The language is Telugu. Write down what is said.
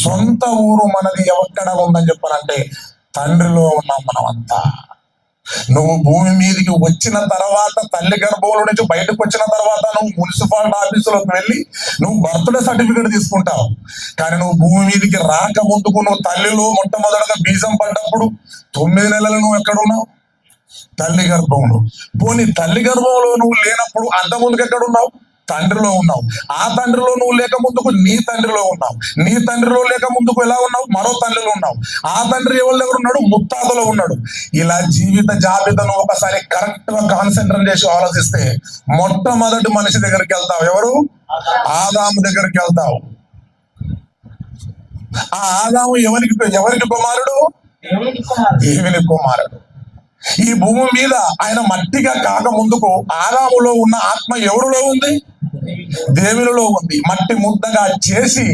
సొంత ఊరు మనది ఎక్కడ ఉందని చెప్పాలంటే తండ్రిలో ఉన్నాం మనమంతా. నువ్వు భూమి మీదకి వచ్చిన తర్వాత, తల్లి గర్భంలో నుంచి బయటకు వచ్చిన తర్వాత నువ్వు మున్సిపాలిటీ ఆఫీసులోకి వెళ్ళి నువ్వు బర్త్డే సర్టిఫికేట్ తీసుకుంటావు. కానీ నువ్వు భూమి మీదకి రాక ముందుకు, నువ్వు తల్లిలో మొట్టమొదటిగా బీజం పడ్డప్పుడు 9 నెలలు నువ్వు ఎక్కడున్నావు? తల్లి గర్భంలో. పోనీ తల్లి గర్భంలో నువ్వు లేనప్పుడు అంత ముందుకు ఎక్కడున్నావు? తండ్రిలో ఉన్నావు. ఆ తండ్రిలో నువ్వు లేక ముందుకు నీ తండ్రిలో ఉన్నావు. నీ తండ్రిలో లేక ముందుకు ఎలా ఉన్నావు? మరో తండ్రిలో ఉన్నావు. ఆ తండ్రి ఎవరి దగ్గర ఉన్నాడు? ముత్తాతలో ఉన్నాడు. ఇలా జీవిత జాబితాను ఒకసారి కరెక్ట్ గా కాన్సన్ట్రేట్ చేసి ఆలోచిస్తే మొట్టమొదటి మనిషి దగ్గరికి వెళ్తావు. ఎవరు? ఆదాము దగ్గరికి వెళ్తావు. ఆ ఆదాము ఎవరికి కుమారుడు? దేవుని కుమారుడు. ఈ భూమి మీద ఆయన మట్టిగా కాక ముందుకు ఆదాములో ఉన్న ఆత్మ ఎవరిలో ఉంది? దేవునిలో ఉంది. మట్టి ముద్దగా చేసి